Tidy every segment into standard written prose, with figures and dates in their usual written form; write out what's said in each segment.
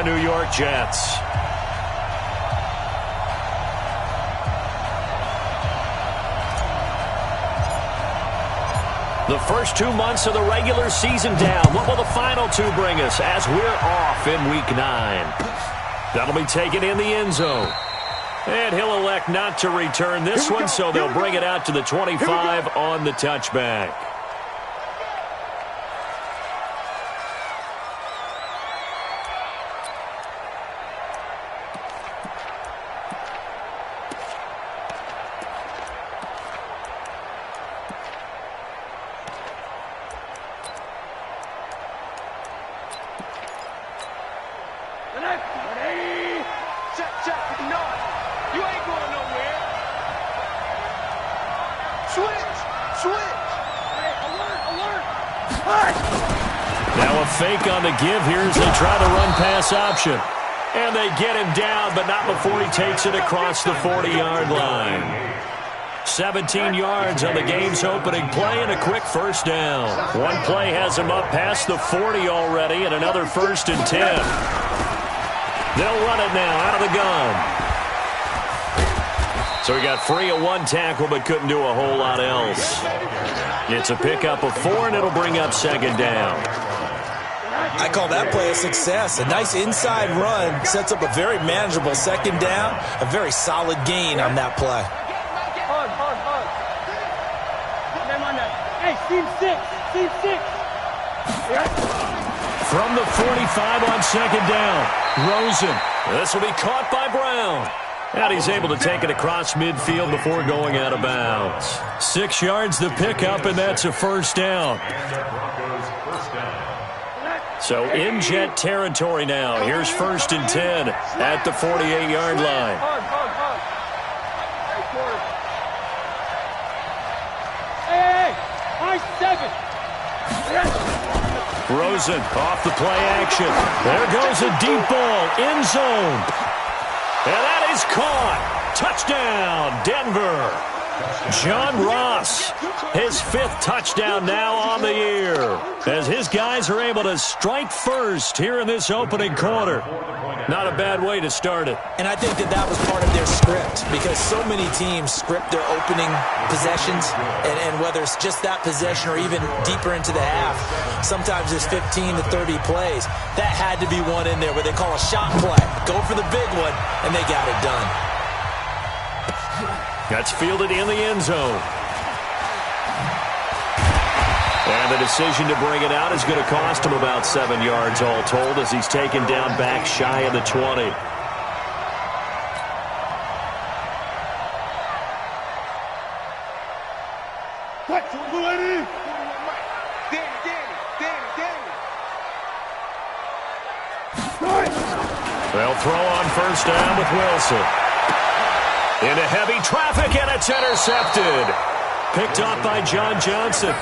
the New York Jets. The first 2 months of the regular season down. What will the final two bring us as we're off in Week 9? That'll be taken in the end zone. And he'll elect not to return this one, so they'll bring it out to the 25 on the touchback. Now a fake on the give here as they try the run-pass option. And they get him down, but not before he takes it across the 40-yard line. 17 yards on the game's opening play and a quick first down. One play has him up past the 40 already and another 1st and 10. They'll run it now out of the gun. So he got free of one tackle but couldn't do a whole lot else. It's a pickup of 4 and it'll bring up 2nd down. I call that play a success. A nice inside run sets up a very manageable 2nd down. A very solid gain on that play. Hey, team 6. From the 45 on 2nd down. Rosen. This will be caught by Brown. And he's able to take it across midfield before going out of bounds. 6 yards the pickup, and that's a first down. So in Jet territory now. Here's 1st and 10 at the 48-yard line. Hey, high 7. Rosen off the play action. There goes a deep ball, end zone. And that is caught. Touchdown, Denver. John Ross, his 5th touchdown now on the year, as his guys are able to strike first here in this opening quarter. Not a bad way to start it. And I think that was part of their script, because so many teams script their opening possessions, and whether it's just that possession or even deeper into the half, sometimes there's 15 to 30 plays. That had to be one in there where they call a shot play. Go for the big one, and they got it done. That's fielded in the end zone. And the decision to bring it out is going to cost him about 7 yards all told, as he's taken down back shy of the 20. They'll throw on first down with Wilson. Into heavy traffic, and it's intercepted. Picked off by John Johnson.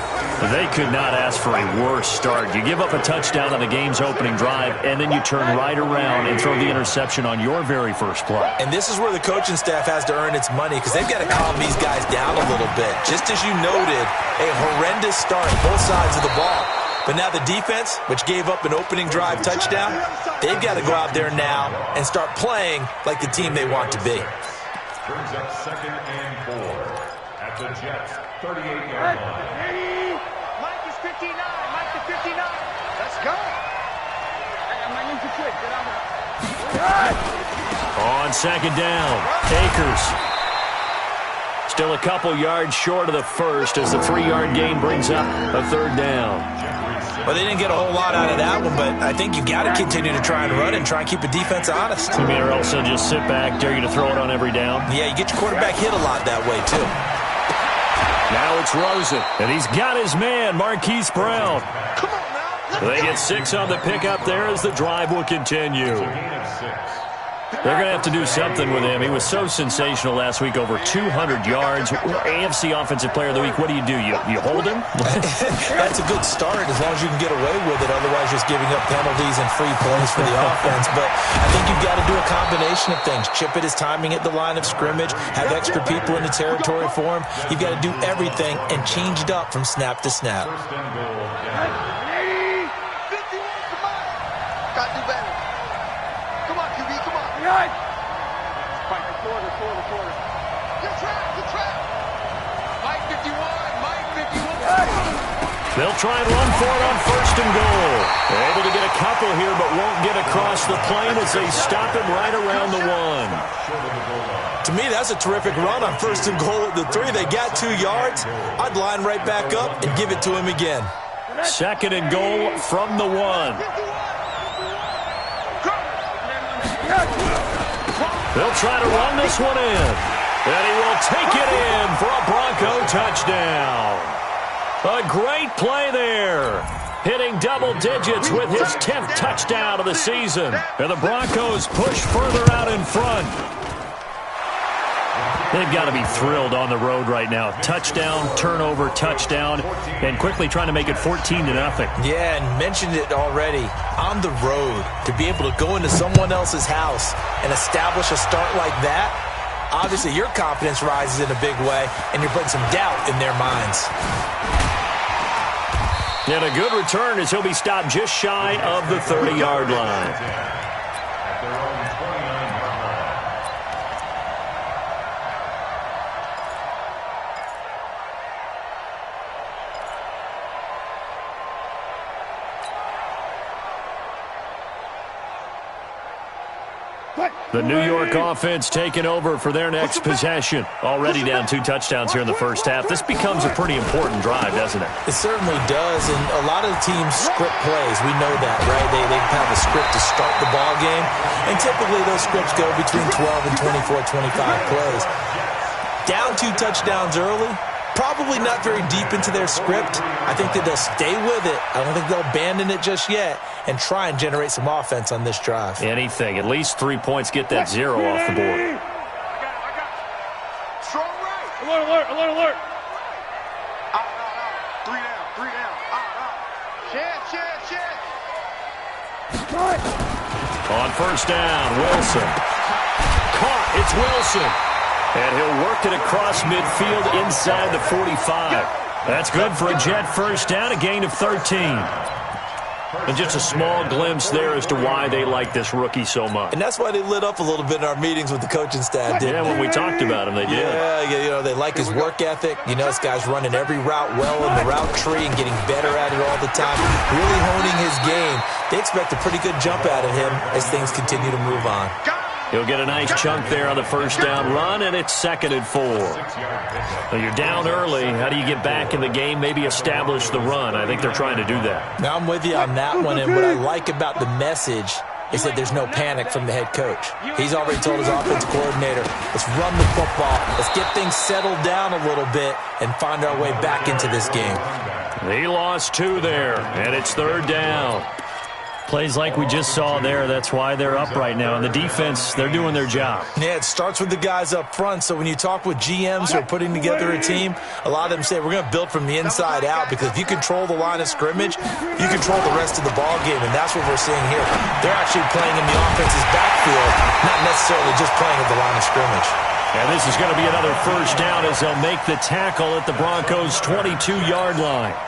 They could not ask for a worse start. You give up a touchdown on the game's opening drive, and then you turn right around and throw the interception on your very first play. And this is where the coaching staff has to earn its money, because they've got to calm these guys down a little bit. Just as you noted, a horrendous start both sides of the ball. But now the defense, which gave up an opening drive touchdown, they've got to go out there now and start playing like the team they want to be. Brings up 2nd and 4 at the Jets' 38-yard line. Mike is 59. Mike is 59. Let's go. I'm not into quick. On 2nd down, Akers. Still a couple yards short of the first as the 3-yard gain brings up a 3rd down. Well, they didn't get a whole lot out of that one, but I think you've got to continue to try and run and try and keep the defense honest. You mean or else they'll just sit back, dare you to throw it on every down? Yeah, you get your quarterback hit a lot that way, too. Now it's Rosen, and he's got his man, Marquise Brown. Come on now. They get 6 on the pickup there as the drive will continue. They're going to have to do something with him. He was so sensational last week, over 200 yards. AFC Offensive Player of the Week, what do? You hold him? That's a good start as long as you can get away with it. Otherwise, just giving up penalties and free plays for the offense. But I think you've got to do a combination of things. Chip it his timing at the line of scrimmage, have extra people in the territory for him. You've got to do everything and change it up from snap to snap. Got to do better. Quarter. Good trap. Mike 51, Mike 51. They'll try and run for it on 1st and goal. They're able to get a couple here, but won't get across the plane as they stop him right around the 1. To me, that's a terrific run on 1st and goal at the 3. They got 2 yards. I'd line right back up and give it to him again. 2nd and goal from the 1. They'll try to run this one in. And he will take it in for a Bronco touchdown. A great play there. Hitting double digits with his 10th touchdown of the season. And the Broncos push further out in front. They've got to be thrilled on the road right now. Touchdown, turnover, touchdown, and quickly trying to make it 14-0. Yeah, and mentioned it already. On the road, to be able to go into someone else's house and establish a start like that, obviously your confidence rises in a big way, and you're putting some doubt in their minds. And a good return as he'll be stopped just shy of the 30-yard line. The New York offense taking over for their next possession. Already down 2 touchdowns here in the first half. This becomes a pretty important drive, doesn't it? It certainly does, and a lot of the teams script plays. We know that, right? They have a script to start the ball game, and typically those scripts go between 12 and 24, 25 plays. Down 2 touchdowns early, probably not very deep into their script. I think that they'll stay with it. I don't think they'll abandon it just yet and try and generate some offense on this drive. Anything. At least 3 points, get that 0 off the board. I got it. Strong right. Alert. Out. 3 down. Out. Chance. On 1st down, Wilson. Caught. It's Wilson. And he'll work it across midfield inside the 45. That's good for a Jet 1st down, a gain of 13. And just a small glimpse there as to why they like this rookie so much. And that's why they lit up a little bit in our meetings with the coaching staff, didn't they? When we talked about him, they did. Yeah, they like his work ethic. This guy's running every route well in the route tree and getting better at it all the time, really honing his game. They expect a pretty good jump out of him as things continue to move on. He'll get a nice chunk there on the 1st down run, and it's 2nd and 4. Well, you're down early. How do you get back in the game? Maybe establish the run. I think they're trying to do that. Now I'm with you on that one, and what I like about the message is that there's no panic from the head coach. He's already told his offensive coordinator, let's run the football, let's get things settled down a little bit and find our way back into this game. He lost 2 there, and it's 3rd down. Plays like we just saw there, that's why they're up right now. And the defense, they're doing their job. Yeah, it starts with the guys up front. So when you talk with GMs who are putting together a team, a lot of them say we're going to build from the inside out, because if you control the line of scrimmage, you control the rest of the ball game, and that's what we're seeing here. They're actually playing in the offense's backfield, not necessarily just playing at the line of scrimmage. And this is going to be another 1st down as they'll make the tackle at the Broncos' 22-yard line.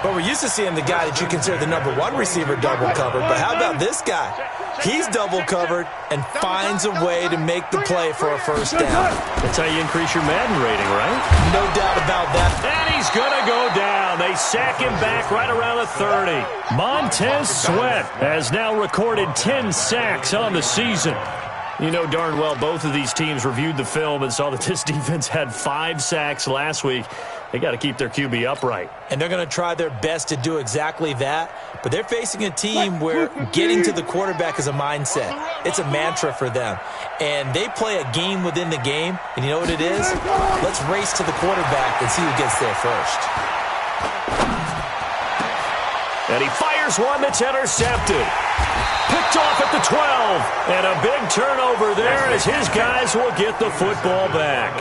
But we're used to seeing the guy that you consider the number 1 receiver double covered. But how about this guy? He's double covered and finds a way to make the play for a 1st down. That's how you increase your Madden rating, right? No doubt about that. And he's going to go down. They sack him back right around the 30. Montez Sweat has now recorded 10 sacks on the season. You know darn well both of these teams reviewed the film and saw that this defense had 5 sacks last week. They got to keep their QB upright. And they're going to try their best to do exactly that. But they're facing a team where getting to the quarterback is a mindset. It's a mantra for them. And they play a game within the game. And you know what it is? Let's race to the quarterback and see who gets there first. And he fires one that's intercepted. Picked off at the 12. And a big turnover there as his guys will get the football back.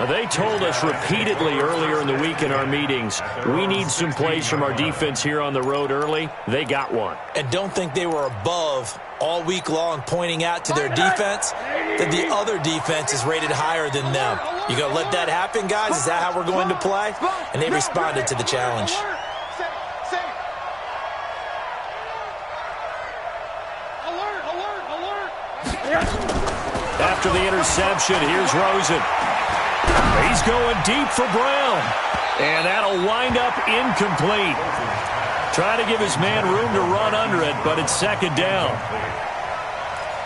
They told us repeatedly earlier in the week in our meetings, we need some plays from our defense here on the road early. They got one. And don't think they were above all week long pointing out to their defense that the other defense is rated higher than them. You going to let that happen, guys? Is that how we're going to play? And they responded to the challenge. After the interception, here's Rosen. He's going deep for Brown. And that'll wind up incomplete. Trying to give his man room to run under it, but it's second down.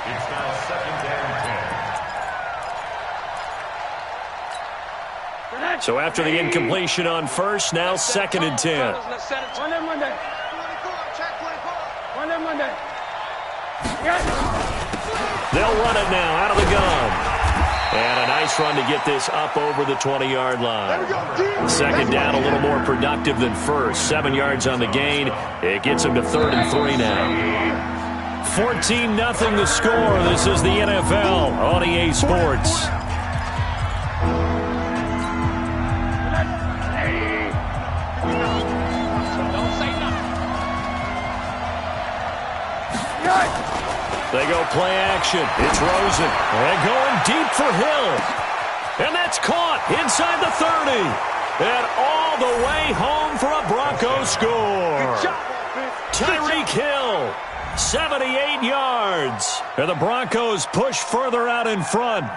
It's now second down 10. So after the incompletion on first, now second and 10. They'll run it now out of the gun. And a nice run to get this up over the 20-yard line. Second down, a little more productive than first. 7 yards on the gain. It gets him to 3rd and 3 now. 14-0 the score. This is the NFL on EA Sports. They go play action. It's Rosen. And going deep for Hill. And that's caught inside the 30. And all the way home for a Broncos score. Tyreek Hill, 78 yards. And the Broncos push further out in front.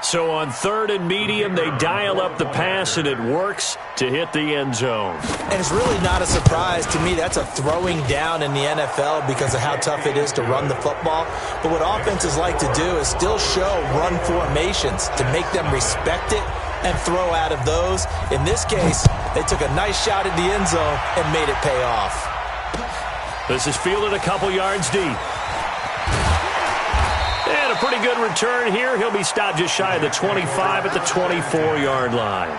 So on 3rd and medium, they dial up the pass, and it works to hit the end zone. And it's really not a surprise to me. That's a throwing down in the NFL because of how tough it is to run the football. But what offenses like to do is still show run formations to make them respect it and throw out of those. In this case, they took a nice shot at the end zone and made it pay off. This is fielded a couple yards deep. And a pretty good return here. He'll be stopped just shy of the 25 at the 24-yard line.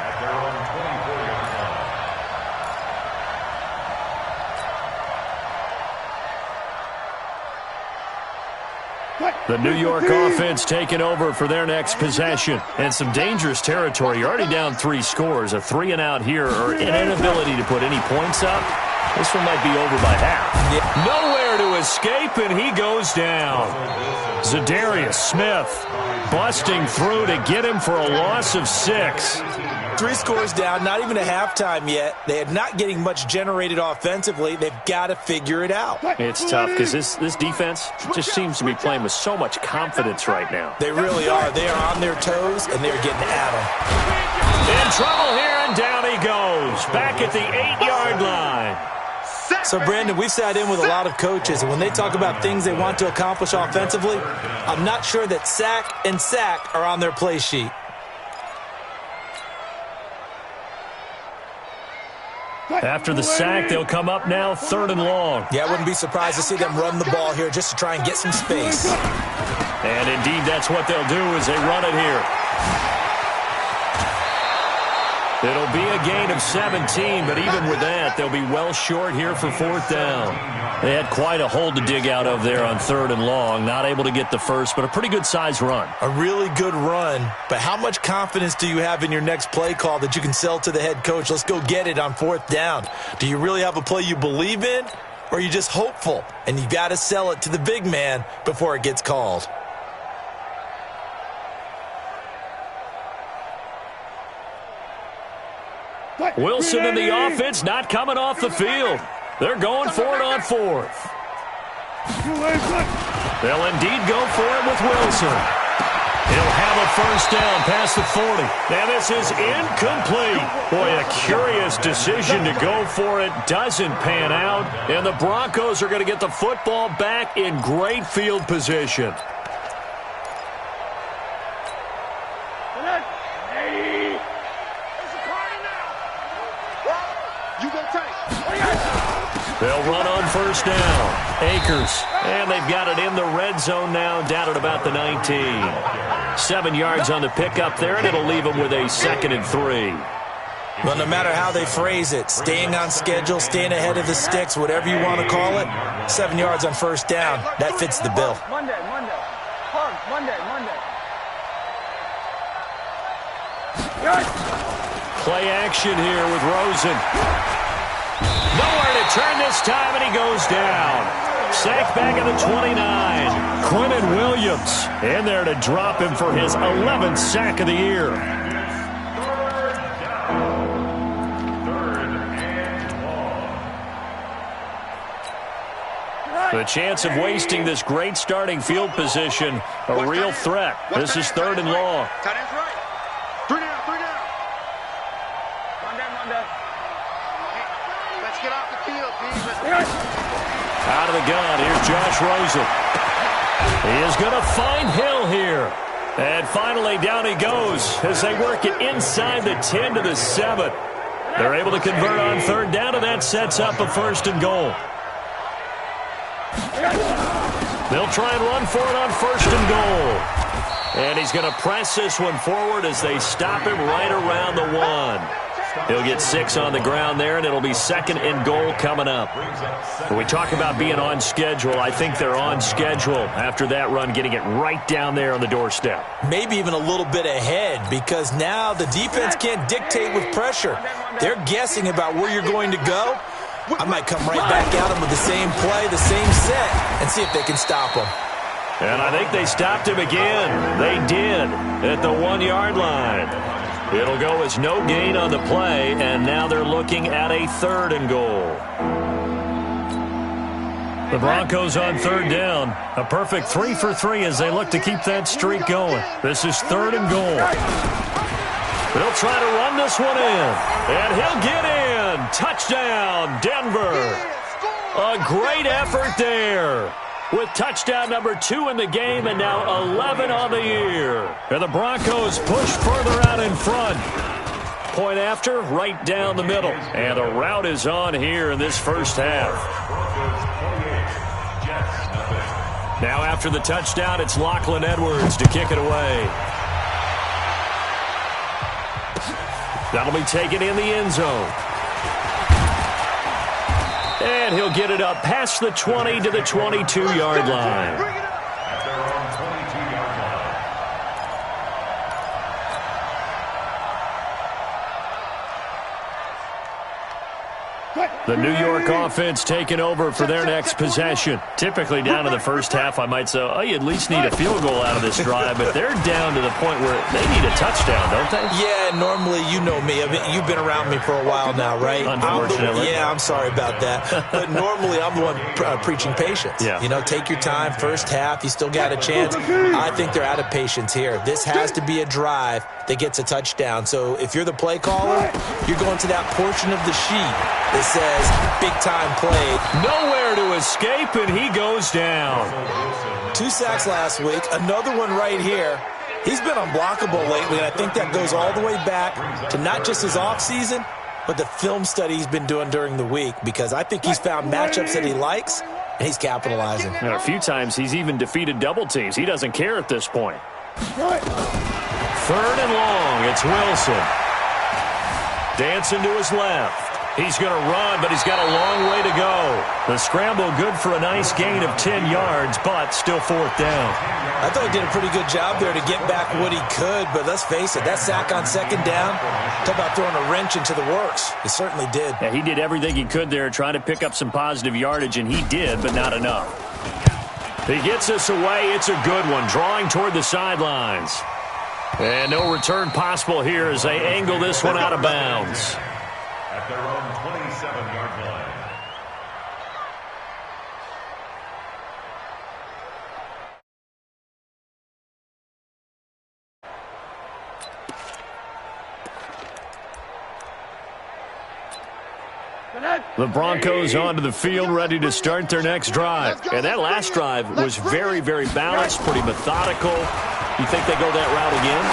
The New York offense taking over for their next possession. And some dangerous territory. You're already down 3 scores. A 3-and-out here or an inability to put any points up. This one might be over by half. Yeah. Nowhere to escape, and he goes down. Zadarius Smith busting through to get him for a loss of 6. 3 scores down, not even a halftime yet. They are not getting much generated offensively. They've got to figure it out. It's tough because this defense just seems to be playing with so much confidence right now. They really are. They are on their toes, and they're getting at them. In trouble here, and down he goes. Back at the 8-yard line. So, Brandon, we've sat in with a lot of coaches, and when they talk about things they want to accomplish offensively, I'm not sure that sack and sack are on their play sheet. After the sack, they'll come up now 3rd and long. Yeah, I wouldn't be surprised to see them run the ball here just to try and get some space. And indeed, that's what they'll do as they run it here. It'll be a gain of 17, but even with that, they'll be well short here for 4th down. They had quite a hole to dig out of there on 3rd and long. Not able to get the first, but a pretty good-sized run. A really good run, but how much confidence do you have in your next play call that you can sell to the head coach? Let's go get it on 4th down. Do you really have a play you believe in, or are you just hopeful, and you got to sell it to the big man before it gets called? Wilson in the offense not coming off the field. They're going for it on 4th. They'll indeed go for it with Wilson. He'll have a 1st down past the 40. And this is incomplete. Boy, a curious decision to go for it. Doesn't pan out. And the Broncos are going to get the football back in great field position. They'll run on 1st down. Akers. And they've got it in the red zone now, down at about the 19. 7 yards on the pickup there, and it'll leave them with a 2nd and 3. Well, no matter how they phrase it, staying on schedule, staying ahead of the sticks, whatever you want to call it, 7 yards on 1st down, that fits the bill. Monday. Play action here with Rosen. Nowhere to turn this time, and he goes down. Sacked back at the 29. Quentin Williams in there to drop him for his 11th sack of the year. The chance of wasting this great starting field position, a real threat. This is 3rd and long. Tight end's right. 3 down, 3 down. One down. Let's get off the field, please. Out of the gun, here's Josh Rosen. He is going to find Hill here. And finally, down he goes as they work it inside the 10 to the 7. They're able to convert on 3rd down, and that sets up a 1st and goal. They'll try and run for it on 1st and goal. And he's going to press this one forward as they stop him right around the 1. He'll get 6 on the ground there, and it'll be 2nd and goal coming up. When we talk about being on schedule, I think they're on schedule after that run, getting it right down there on the doorstep. Maybe even a little bit ahead, because now the defense can't dictate with pressure. They're guessing about where you're going to go. I might come right back at them with the same play, the same set, and see if they can stop them. And I think they stopped him again. They did at the 1-yard line. It'll go as no gain on the play, and now they're looking at a 3rd and goal. The Broncos on 3rd down. A perfect 3 for 3 as they look to keep that streak going. This is 3rd and goal. They'll try to run this one in, and he'll get in. Touchdown, Denver. A great effort there, with touchdown number 2 in the game and now 11 on the year. And the Broncos push further out in front. Point after, right down the middle. And the route is on here in this first half. Now after the touchdown, it's Lachlan Edwards to kick it away. That'll be taken in the end zone. And he'll get it up past the 20 to the 22-yard line. The New York offense taking over for their next possession. Typically down in the first half, I might say, oh, you at least need a field goal out of this drive, but they're down to the point where they need a touchdown, don't they? Yeah, normally, you know me. I mean, you've been around me for a while now, right? Unfortunately. I'm sorry about that. But normally, I'm the one preaching patience. Yeah. You know, take your time. First half, you still got a chance. I think they're out of patience here. This has to be a drive that gets a touchdown. So if you're the play caller, you're going to that portion of the sheet that says big time play. Nowhere to escape, and he goes down. 2 sacks last week, another one right here. He's been unblockable lately, and I think that goes all the way back to not just his offseason, but the film study he's been doing during the week, because I think he's found matchups that he likes, and he's capitalizing. And a few times he's even defeated double teams. He doesn't care at this point. 3rd and long, it's Wilson. Dancing to his left. He's going to run, but he's got a long way to go. The scramble good for a nice gain of 10 yards, but still 4th down. I thought he did a pretty good job there to get back what he could, but let's face it, that sack on 2nd down, talk about throwing a wrench into the works. He certainly did. Yeah, he did everything he could there, trying to pick up some positive yardage, and he did, but not enough. He gets us away. It's a good one, drawing toward the sidelines. And no return possible here as they angle this one out of bounds. At their own 27-yard line. The Broncos onto the field, ready to start their next drive. And that last drive was very, very balanced, pretty methodical. You think they go that route again?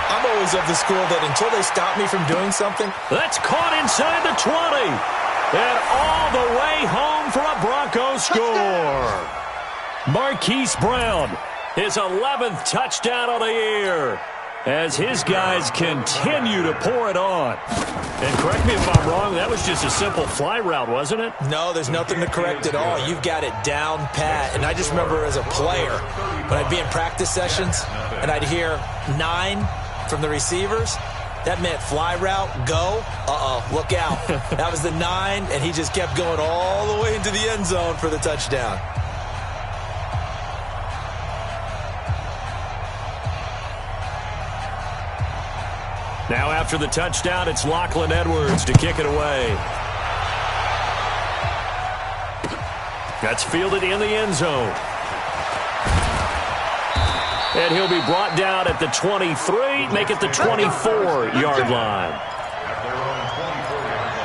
I'm always of the school that until they stop me from doing something. That's caught inside the 20. And all the way home for a Broncos score. Marquise Brown, his 11th touchdown of the year, as his guys continue to pour it on. And correct me if I'm wrong, that was just a simple fly route, wasn't it? No, there's nothing to correct at all. You've got it down pat. And I just remember as a player, when I'd be in practice sessions and I'd hear 9 from the receivers, that meant fly route, go, look out. That was the 9, and he just kept going all the way into the end zone for the touchdown. Now after the touchdown, it's Lachlan Edwards to kick it away. That's fielded in the end zone. And he'll be brought down at the 23, make it the 24-yard line. At their own 24-yard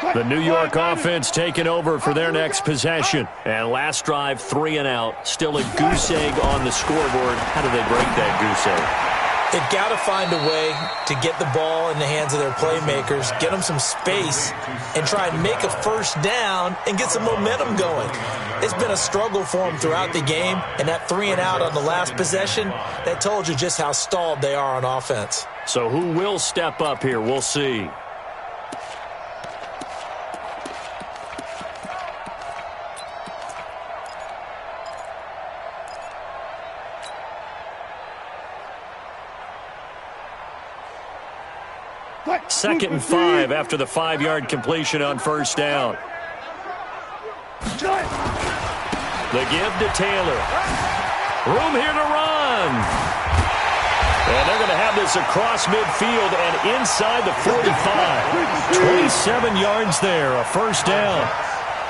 line. The New York offense taking over for their next possession. And last drive, 3 and out. Still a goose egg on the scoreboard. How do they break that goose egg? They've got to find a way to get the ball in the hands of their playmakers, get them some space, and try and make a first down and get some momentum going. It's been a struggle for them throughout the game, and that 3 and out on the last possession, that told you just how stalled they are on offense. So who will step up here? We'll see. Second and 5 after the 5-yard completion on first down. The give to Taylor. Room here to run. And they're going to have this across midfield and inside the 45. 27 yards there, a first down.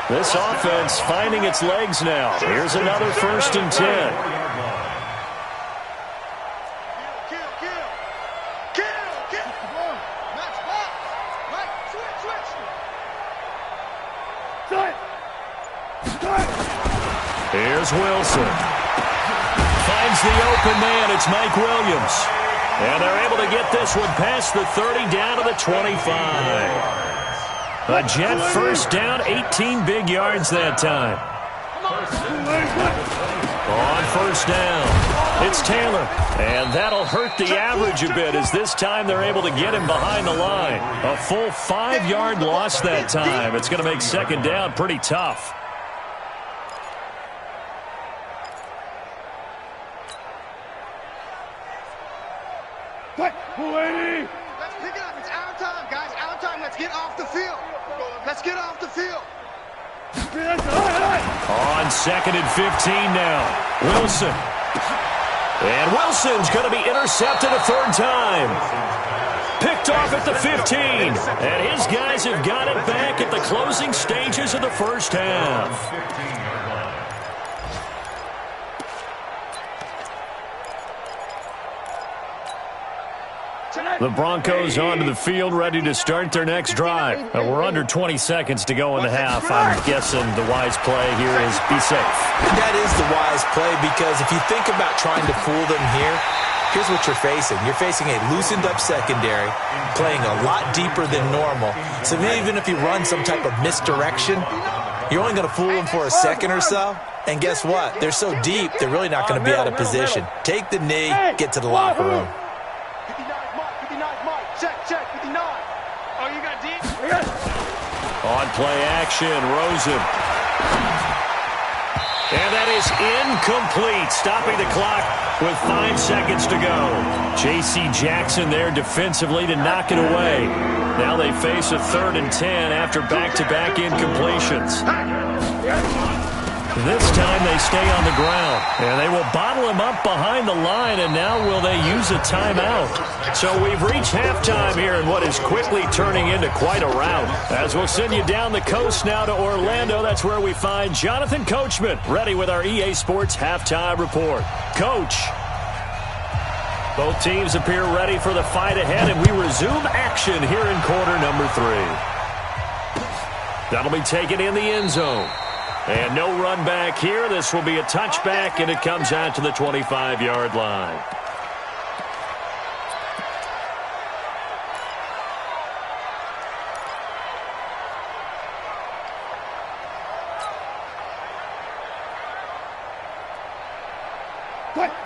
This offense finding its legs now. Here's another 1st and 10. Here's Wilson. Finds the open man. It's Mike Williams. And they're able to get this one past the 30 down to the 25. A Jet first down, 18 big yards that time. On first down, it's Taylor. And that'll hurt the average a bit as this time they're able to get him behind the line. A full 5-yard loss that time. It's going to make second down pretty tough. Let's pick it up. It's our time, guys. Our time. Let's get off the field. Let's get off the field. On 2nd and 15 now. Wilson. And Wilson's going to be intercepted a 3rd time. Picked off at the 15. And his guys have got it back at the closing stages of the first half. The Broncos onto the field, ready to start their next drive. We're under 20 seconds to go in the half. I'm guessing the wise play here is be safe. That is the wise play because if you think about trying to fool them here, here's what you're facing. You're facing a loosened-up secondary, playing a lot deeper than normal. So even if you run some type of misdirection, you're only going to fool them for a second or so. And guess what? They're so deep, they're really not going to be out of position. Take the knee, get to the locker room. Check, 59. Oh, you got deep? On play action, Rosen. And that is incomplete, stopping the clock with 5 seconds to go. J.C. Jackson there defensively to knock it away. Now they face a 3rd and 10 after back-to-back incompletions. This time they stay on the ground, and they will bottle him up behind the line, and now will they use a timeout? So we've reached halftime here in what is quickly turning into quite a rout. As we'll send you down the coast now to Orlando, that's where we find Jonathan Coachman, ready with our EA Sports Halftime Report. Coach. Both teams appear ready for the fight ahead, and we resume action here in quarter number 3. That'll be taken in the end zone. And no run back here. This will be a touchback, and it comes out to the 25-yard line.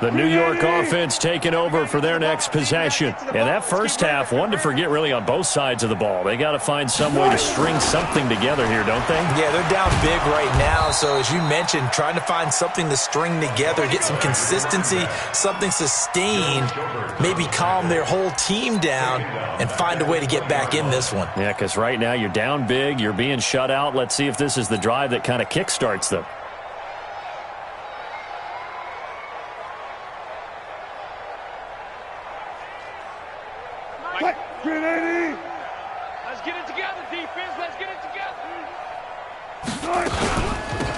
The New York offense taking over for their next possession. And that first half, one to forget really on both sides of the ball. They got to find some way to string something together here, don't they? Yeah, they're down big right now. So as you mentioned, trying to find something to string together, get some consistency, something sustained, maybe calm their whole team down and find a way to get back in this one. Yeah, because right now you're down big, you're being shut out. Let's see if this is the drive that kind of kickstarts them. 380. Let's get it together, defense. Let's get it together.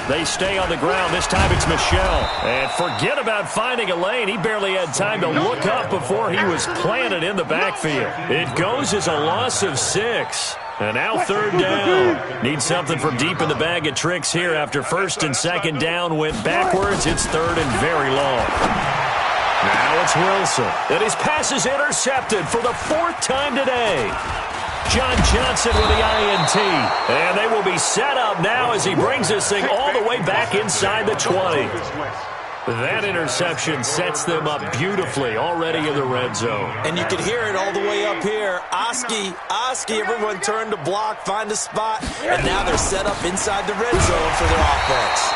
They stay on the ground. This time it's Michel. And forget about finding a lane. He barely had time to look up before he was planted in the backfield. It goes as a loss of 6. And now 3rd down. Need something from deep in the bag of tricks here after 1st and 2nd down went backwards. It's 3rd and very long. Now it's Wilson. And his pass is intercepted for the 4th time today. John Johnson with the INT. And they will be set up now as he brings this thing all the way back inside the 20. That interception sets them up beautifully already in the red zone. And you can hear it all the way up here. Oski, everyone turned to block, find a spot, and now they're set up inside the red zone for their offense.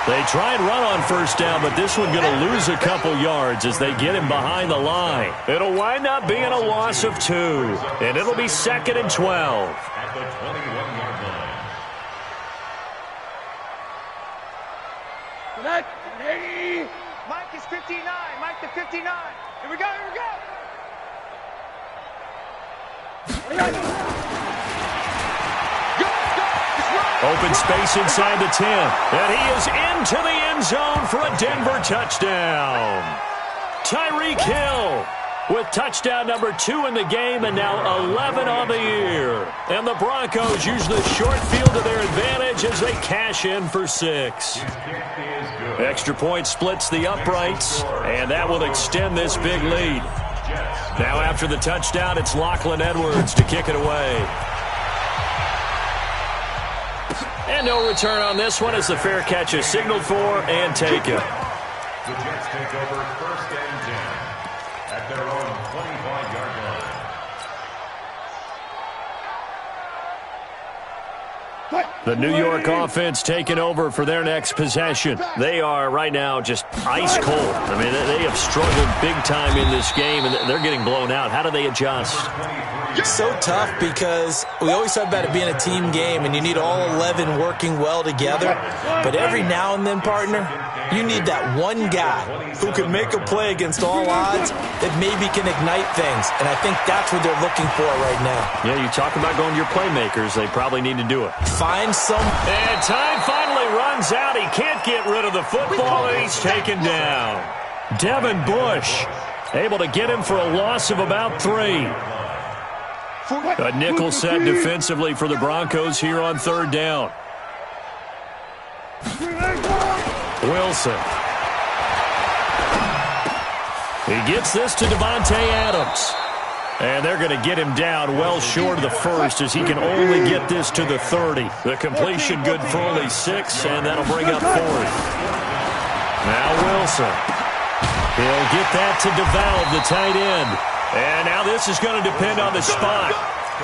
They try and run on 1st down, but this one going to lose a couple yards as they get him behind the line. It'll wind up being a loss of 2, and it'll be 2nd and 12. At the 21-yard line. Mike is 59. Mike to 59. Here we go. Open space inside the 10. And he is into the end zone for a Denver touchdown. Tyreek Hill with touchdown number 2 in the game and now 11 on the year. And the Broncos use the short field to their advantage as they cash in for 6. Extra point splits the uprights, and that will extend this big lead. Now after the touchdown, it's Lachlan Edwards to kick it away. And no return on this one as the fair catch is signaled for and taken. The Jets take over 1st and 10 at their own 25-yard line. The New York offense taking over for their next possession. They are right now just ice cold. I mean, they have struggled big time in this game, and they're getting blown out. How do they adjust? So tough because we always talk about it being a team game, and you need all 11 working well together. But every now and then, partner, you need that one guy who can make a play against all odds that maybe can ignite things. And I think that's what they're looking for right now. Yeah, you talk about going to your playmakers. They probably need to do it. Find some. And time finally runs out. He can't get rid of the football, and he's taken down. Devin Bush able to get him for a loss of about 3. A nickel set defensively for the Broncos here on 3rd down. Wilson. He gets this to Devontae Adams. And they're going to get him down well short of the 1st as he can only get this to the 30. The completion good for only 6, and that'll bring up 4th. Now Wilson. He'll get that to DeValve, the tight end. And now this is going to depend on the spot.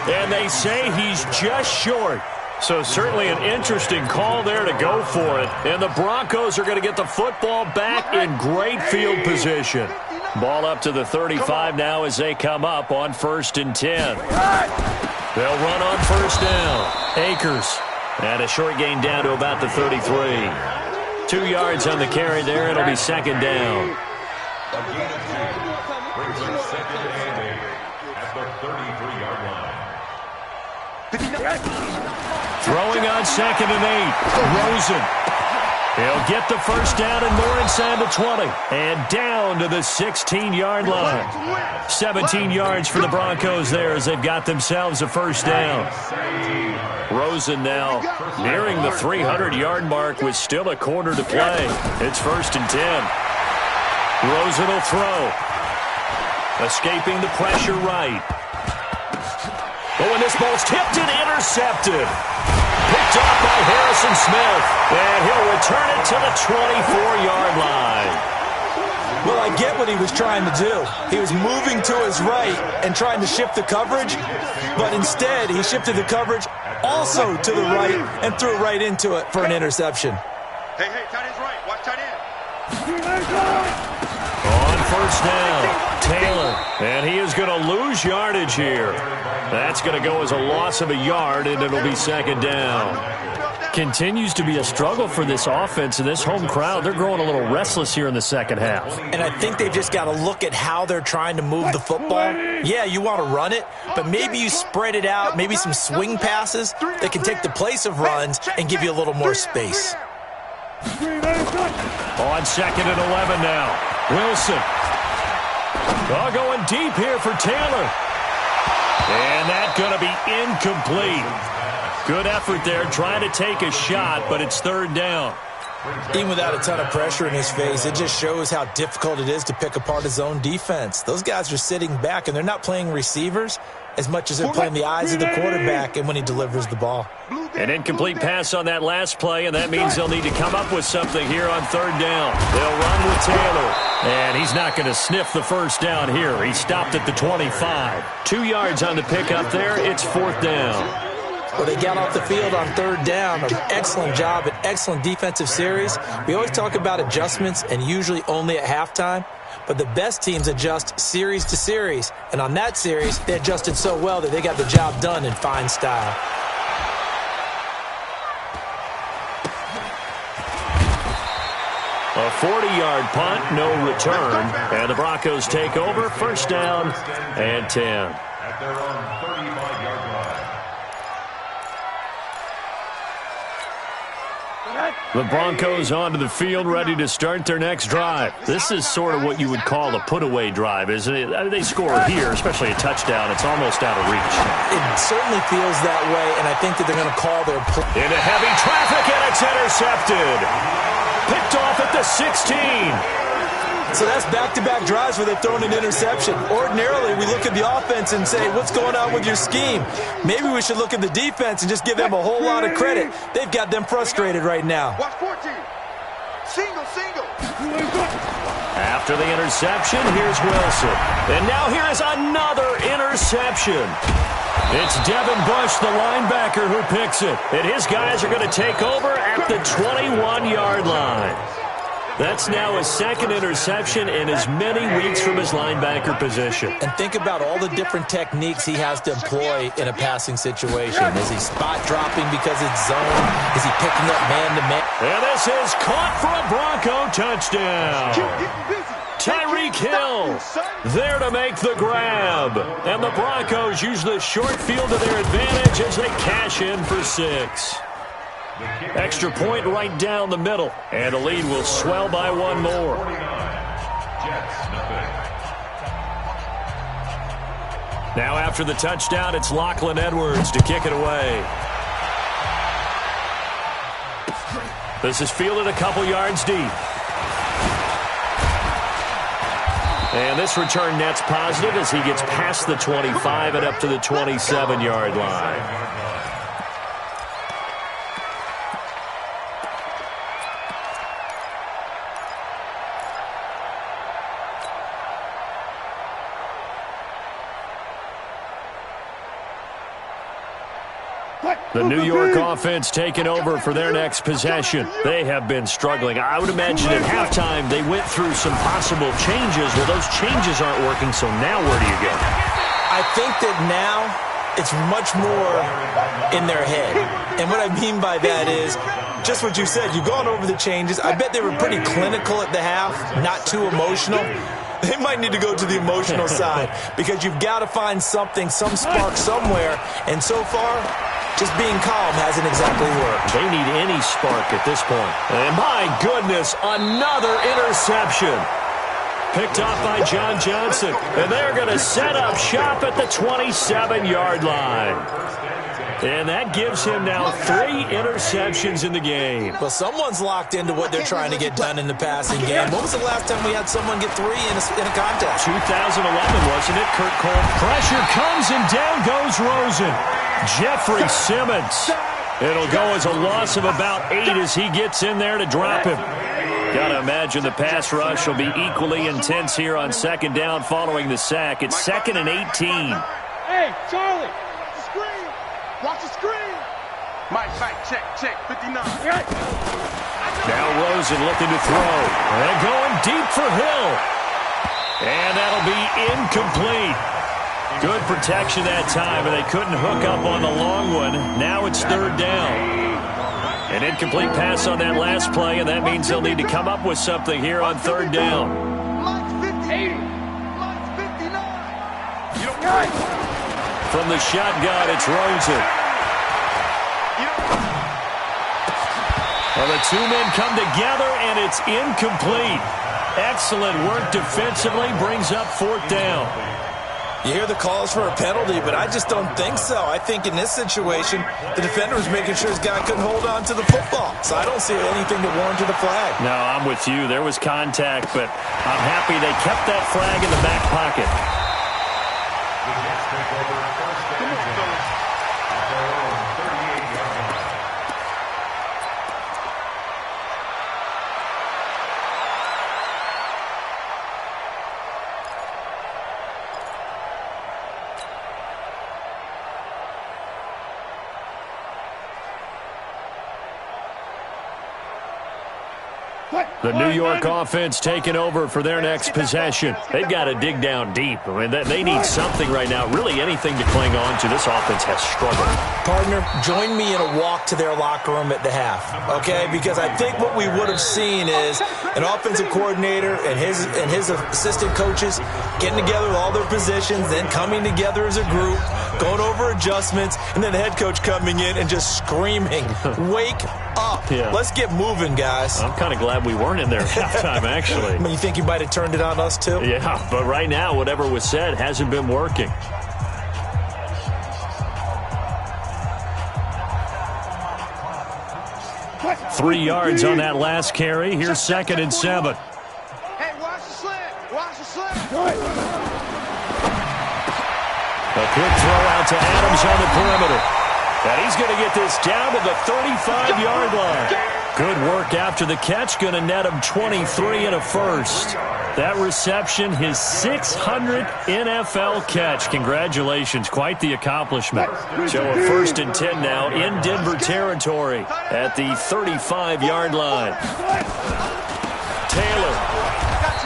And they say he's just short. So certainly an interesting call there to go for it. And the Broncos are going to get the football back in great field position. Ball up to the 35 now as they come up on 1st and 10. They'll run on 1st down. Akers. And a short gain down to about the 33. 2 yards on the carry there. It'll be 2nd down. A gain of 2 brings up 2nd and 8 at the 33-yard line. Throwing on 2nd and 8. Rosen. He'll get the 1st down and more inside the 20. And down to the 16-yard line. 17 yards for the Broncos there as they've got themselves a 1st down. Rosen now nearing the 300-yard mark with still a quarter to play. It's 1st and 10. Rosen will throw. Escaping the pressure right. Oh, and this ball's tipped and intercepted. Picked off by Harrison Smith. And he'll return it to the 24-yard line. Well, I get what he was trying to do. He was moving to his right and trying to shift the coverage, but instead he shifted the coverage also to the right and threw right into it for an interception. Hey, tight end's right. Watch tight end. On 1st down, Taylor. And he is going to lose yardage here. That's going to go as a loss of a yard, and it'll be 2nd down. Continues to be a struggle for this offense and this home crowd. They're growing a little restless here in the second half. And I think they've just got to look at how they're trying to move the football. Yeah, you want to run it, but maybe you spread it out, maybe some swing passes that can take the place of runs and give you a little more space. On 2nd and 11 now. Wilson. Going deep here for Taylor. And that's going to be incomplete. Good effort there, trying to take a shot, but it's 3rd down. Even without a ton of pressure in his face, it just shows how difficult it is to pick apart his own defense. Those guys are sitting back, and they're not playing receivers as much as they're playing the eyes of the quarterback and when he delivers the ball. An incomplete pass on that last play, and that means they'll need to come up with something here on 3rd down. They'll run with Taylor, and he's not going to sniff the 1st down here. He stopped at the 25. 2 yards on the pickup there. It's 4th down. Well, they got off the field on 3rd down. An excellent job, an excellent defensive series. We always talk about adjustments, and usually only at halftime. But the best teams adjust series to series. And on that series, they adjusted so well that they got the job done in fine style. A 40-yard punt, no return. And the Broncos take over, 1st down and 10. At their own 35-yard line. The Broncos onto the field, ready to start their next drive. This is sort of what you would call a put-away drive, isn't it? They score here, especially a touchdown. It's almost out of reach. It certainly feels that way, and I think that they're going to call their play. Into heavy traffic, and it's intercepted. Picked off at the 16. So that's back-to-back drives where they've thrown an interception. Ordinarily, we look at the offense and say, what's going on with your scheme? Maybe we should look at the defense and just give them a whole lot of credit. They've got them frustrated right now. Watch 14. Single. After the interception, here's Wilson. And now here is another interception. It's Devin Bush, the linebacker, who picks it. And his guys are going to take over at the 21-yard line. That's now his 2nd interception in as many weeks from his linebacker position. And think about all the different techniques he has to employ in a passing situation. Is he spot dropping because it's zone? Is he picking up man-to-man? And this is caught for a Bronco touchdown. Tyreek Hill there to make the grab. And the Broncos use the short field to their advantage as they cash in for 6. Extra point right down the middle, and the lead will swell by 1 more. Now after the touchdown, it's Lachlan Edwards to kick it away. This is fielded a couple yards deep. And this return net's positive as he gets past the 25 and up to the 27-yard line. The New York offense taking over for their next possession. They have been struggling. I would imagine at halftime they went through some possible changes. Well, those changes aren't working, so now where do you go? I think that now it's much more in their head. And what I mean by that is just what you said. You've gone over the changes. I bet they were pretty clinical at the half, not too emotional. They might need to go to the emotional side because you've got to find something, some spark somewhere. And so far, just being calm hasn't exactly worked. They need any spark at this point. And my goodness, another interception. Picked off by John Johnson. And they're going to set up shop at the 27-yard line. And that gives him now 3 interceptions in the game. Well, someone's locked into what they're trying to get done in the passing game. When was the last time we had someone get 3 in a contest? 2011, wasn't it, Kurt Cole? Pressure comes and down goes Rosen. Jeffrey Simmons. It'll go as a loss of about 8 as he gets in there to drop him. Got to imagine the pass rush will be equally intense here on 2nd down following the sack. It's 2nd and 18. Hey, Charlie, screen. Watch the screen. Mike, check, 59. Now Rosen looking to throw. And going deep for Hill. And that'll be incomplete. Good protection that time, but they couldn't hook up on the long one. Now it's 3rd down. An incomplete pass on that last play, and that means they'll need to come up with something here on third down. From the shotgun, it's Rosen. Well, the two men come together, and it's incomplete. Excellent work defensively, brings up fourth down. You hear the calls for a penalty, but I just don't think so. I think in this situation, the defender was making sure his guy couldn't hold on to the football. So I don't see anything that warranted a flag. No, I'm with you. There was contact, but I'm happy they kept that flag in the back pocket. The Jets take over first and 10 at their own 38-yard line. The New York offense taking over for their next possession. They've got to dig down deep. I mean, they need something right now, really anything to cling on to. This offense has struggled. Partner, join me in a walk to their locker room at the half, okay? Because I think what we would have seen is an offensive coordinator and his assistant coaches getting together with all their positions, then coming together as a group, going over adjustments, and then the head coach coming in and just screaming, "Wake up. Yeah. Let's get moving, guys." I'm kind of glad we weren't in there at halftime, actually. I mean, you think you might have turned it on us, too? Yeah, but right now, whatever was said hasn't been working. Three yards on that last carry. Here's 2nd and 7. Hey, watch the slant. Watch the slant. A quick throw out to Adams on the perimeter. And he's going to get this down to the 35-yard line. Good work after the catch. Going to net him 23 and a first. That reception, his 600th NFL catch. Congratulations. Quite the accomplishment. So a 1st and 10 now in Denver territory at the 35-yard line. Taylor.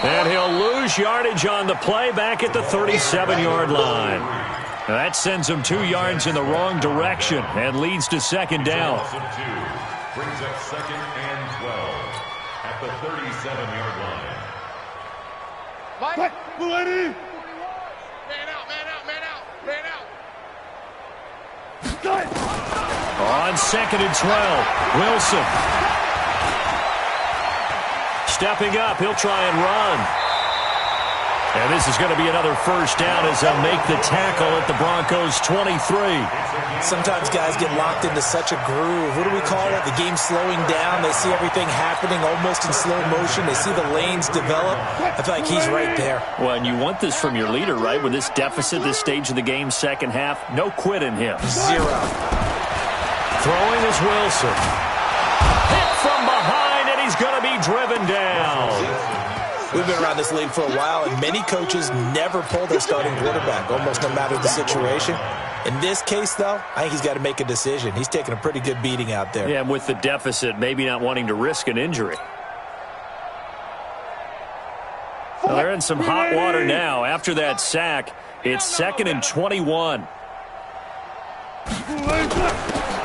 And he'll lose yardage on the play back at the 37-yard line. That sends him 2 yards in the wrong direction and leads to 2nd down. Brings up 2nd and 12 at the 37-yard line. Mike, Muletti. man out, man out, man out, man out. On 2nd and 12, Wilson. Stepping up, he'll try and run. And this is going to be another first down as they'll make the tackle at the Broncos' 23. Sometimes guys get locked into such a groove. What do we call it? The game slowing down. They see everything happening almost in slow motion. They see the lanes develop. I feel like he's right there. Well, and you want this from your leader, right? With this deficit, this stage of the game, second half, no quit in him. Zero. Throwing is Wilson. Hit from behind, and he's going to be driven down. We've been around this league for a while, and many coaches never pull their starting quarterback, almost no matter the situation. In this case, though, I think he's got to make a decision. He's taking a pretty good beating out there. Yeah, with the deficit, maybe not wanting to risk an injury. Well, they're in some hot water now. After that sack, it's 2nd and 21.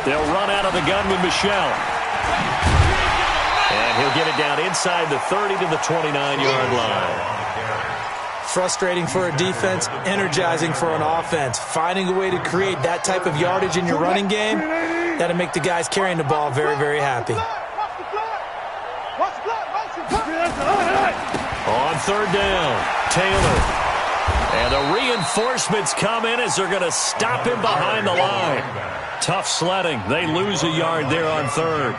They'll run out of the gun with Michel. And he'll get it down inside the 30 to the 29-yard line. Frustrating for a defense, energizing for an offense. Finding a way to create that type of yardage in your running game, that'll make the guys carrying the ball very, very happy. On 3rd down, Taylor. And the reinforcements come in as they're going to stop him behind the line. Tough sledding. They lose a yard there on 3rd.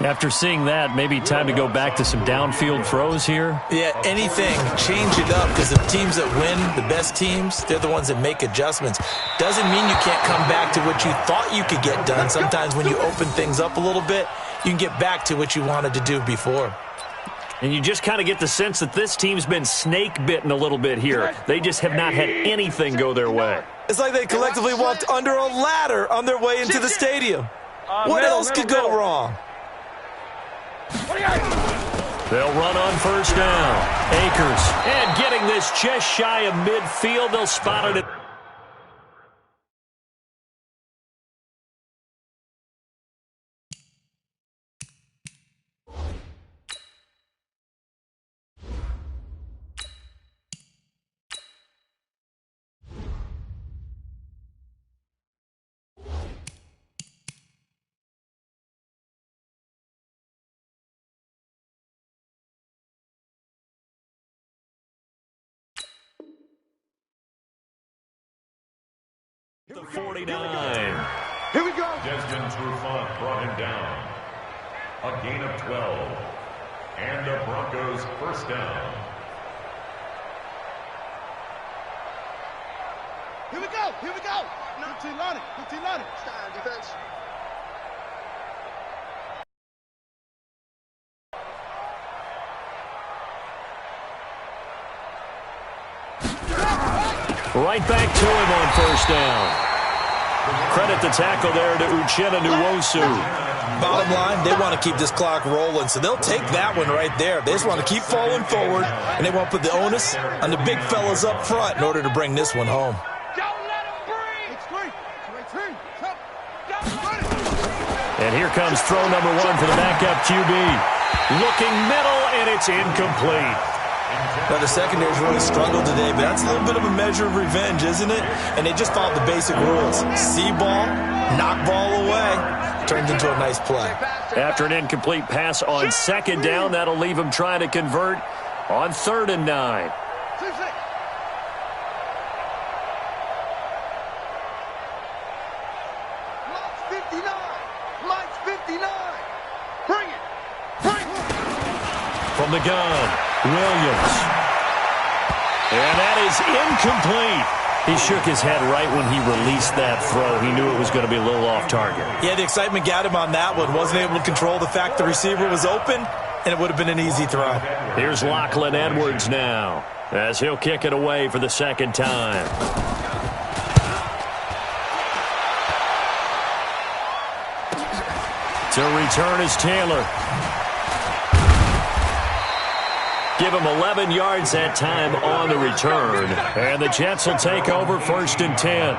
After seeing that, maybe time to go back to some downfield throws here. Yeah, anything. Change it up, because the teams that win, the best teams, they're the ones that make adjustments. Doesn't mean you can't come back to what you thought you could get done. Sometimes when you open things up a little bit, you can get back to what you wanted to do before. And you just kind of get the sense that this team's been snake-bitten a little bit here. They just have not had anything go their way. It's like they collectively walked under a ladder on their way into the stadium. What else could go wrong? They'll run on 1st down. Akers. And getting this just shy of midfield. They'll spot it at The 49. Here we go. Desmond Trufant brought him down. A gain of 12. And the Broncos first down. Here we go. Here we go. 15 line. 15 line. Stand defense. Right back to him on first down. Credit the tackle there to Uchenna Nwosu. Bottom line, they want to keep this clock rolling, so they'll take that one right there. They just want to keep falling forward, and they want to put the onus on the big fellas up front in order to bring this one home. Don't let him breathe. And here comes throw number 1 for the backup QB. Looking middle, and it's incomplete. Now, the secondary's really struggled today, but that's a little bit of a measure of revenge, isn't it? And they just followed the basic rules. See ball, knock ball away. Turns into a nice play. After an incomplete pass on second down, that'll leave him trying to convert on 3rd and 9. From the gun, Williams. And that is incomplete. He shook his head right when he released that throw. He knew it was going to be a little off target. Yeah, the excitement got him on that one. Wasn't able to control the fact the receiver was open, and it would have been an easy throw. Here's Lachlan Edwards now, as he'll kick it away for the second time. To return is Taylor. Give him 11 yards that time on the return. And the Jets will take over 1st and 10.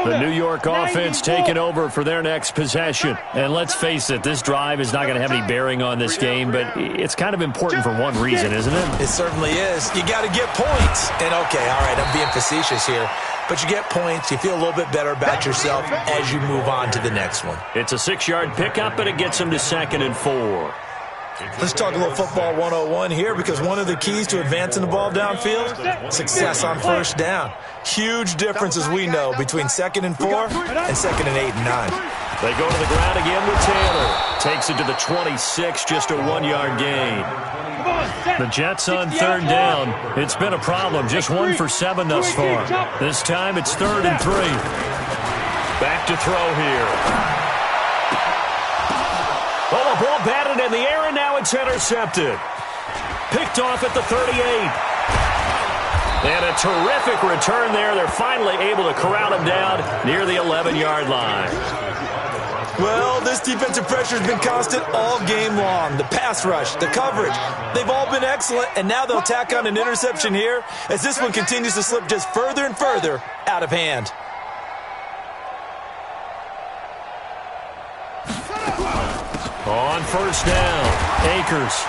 The New York offense taking over for their next possession. And let's face it, this drive is not going to have any bearing on this game, but it's kind of important for one reason, isn't it? It certainly is. You got to get points. And, okay, all right, I'm being facetious here. But you get points, you feel a little bit better about yourself as you move on to the next one. It's a 6-yard pickup, and it gets him to 2nd and 4. Let's talk a little football 101 here, because one of the keys to advancing the ball downfield, success on first down. Huge difference, as we know, between 2nd and 4 and 2nd and 8 and 9. They go to the ground again with Taylor. Takes it to the 26, just a 1-yard gain. The Jets on 3rd down. It's been a problem, just 1 for 7 thus far. This time it's 3rd and 3. Back to throw here. Oh, the ball batted in the air, and now it's intercepted. Picked off at the 38. And a terrific return there. They're finally able to corral him down near the 11-yard line. Well, this defensive pressure has been constant all game long. The pass rush, the coverage, they've all been excellent, and now they'll tack on an interception here as this one continues to slip just further and further out of hand. On first down, Akers.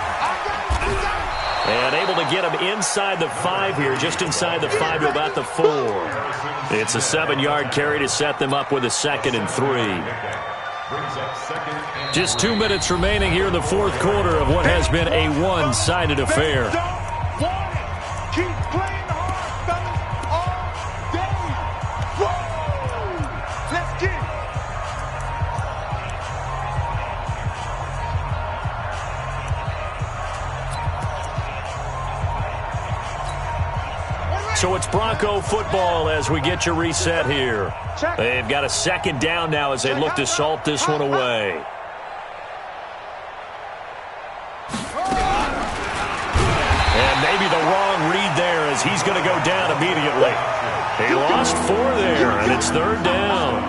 And able to get him inside the 5 here, just inside the 5 to about the 4. It's a 7-yard carry to set them up with a 2nd and 3. Just 2 minutes remaining here in the 4th quarter of what has been a one-sided affair. Keep playing hard, fellas, all day. Whoa! Let's get it. So it's Bronco football as we get you reset here. They've got a 2nd down now as they look to salt this one away. And maybe the wrong read there as he's going to go down immediately. He lost 4 there, and it's 3rd down.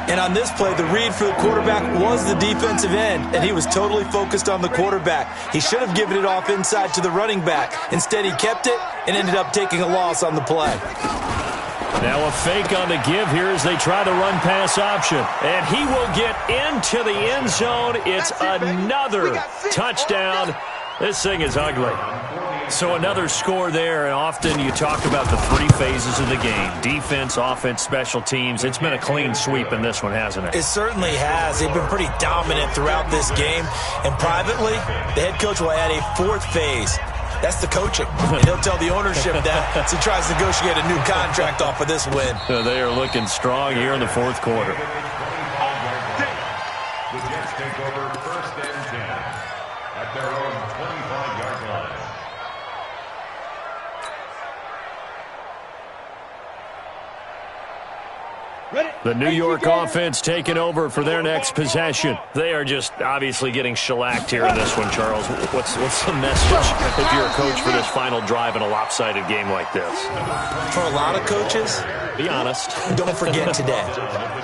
And on this play, the read for the quarterback was the defensive end, and he was totally focused on the quarterback. He should have given it off inside to the running back. Instead, he kept it and ended up taking a loss on the play. Now a fake on the give here as they try to run pass option. And he will get into the end zone. It's another touchdown This thing is ugly. So another score there, and often you talk about the three phases of the game. Defense, offense, special teams. It's been a clean sweep in this one, hasn't it? It certainly has. They've been pretty dominant throughout this game. And privately, the head coach will add a fourth phase. That's the coaching. And he'll tell the ownership that as he tries to negotiate a new contract off of this win. They are looking strong here in the fourth quarter. The Jets take over 1st and 10 at their own 25-yard line. The New York offense taking over for their next possession. They are just obviously getting shellacked here in this one, Charles. What's the message if you're a coach for this final drive in a lopsided game like this? For a lot of coaches, be honest. Don't forget today.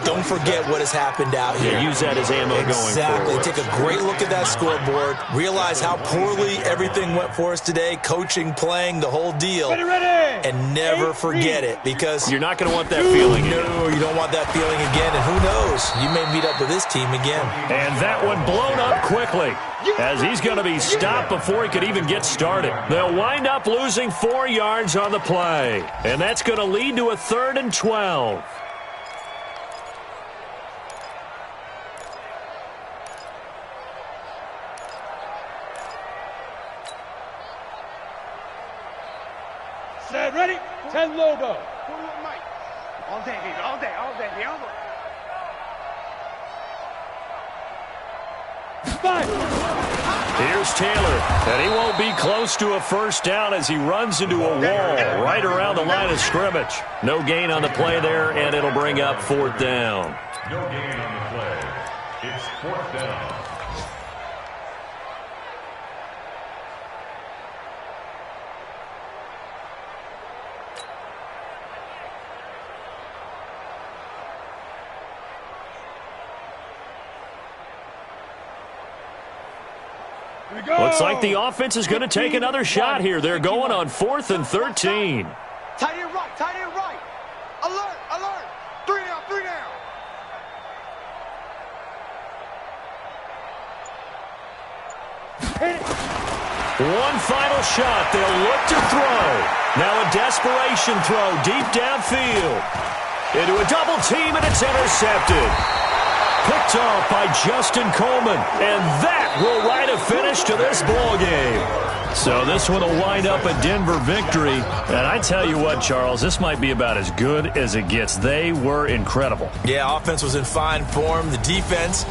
Don't forget what has happened out here. Yeah, use that as ammo going forward. Exactly. Take a great look at that scoreboard. Realize how poorly everything went for us today. Coaching, playing, the whole deal. And never forget it, because you're not going to want that feeling again. No, you don't want that feeling again. And who knows? You may meet up with this team again. And that one blown up quickly, as he's going to be stopped before he could even get started. They'll wind up losing 4 yards on the play. And that's going to lead to a 3rd and 12. Set, ready? 10 logo. All day, baby. All day, all day. All day. Here's Taylor, and he won't be close to a first down as he runs into a wall right around the line of scrimmage. No gain on the play there, and it'll bring up 4th down. No gain on the play. It's 4th down. Looks like the offense is going to take another shot here. They're going on 4th and 13. Tight end right, tight end right. Alert, alert. 3 down, 3 down. One final shot. They'll look to throw. Now a desperation throw deep downfield. Into a double team, and it's intercepted. Picked off by Justin Coleman, and that will write a finish to this ball game. So this one will wind up a Denver victory. And I tell you what, Charles, this might be about as good as it gets. They were incredible. Yeah, offense was in fine form. The defense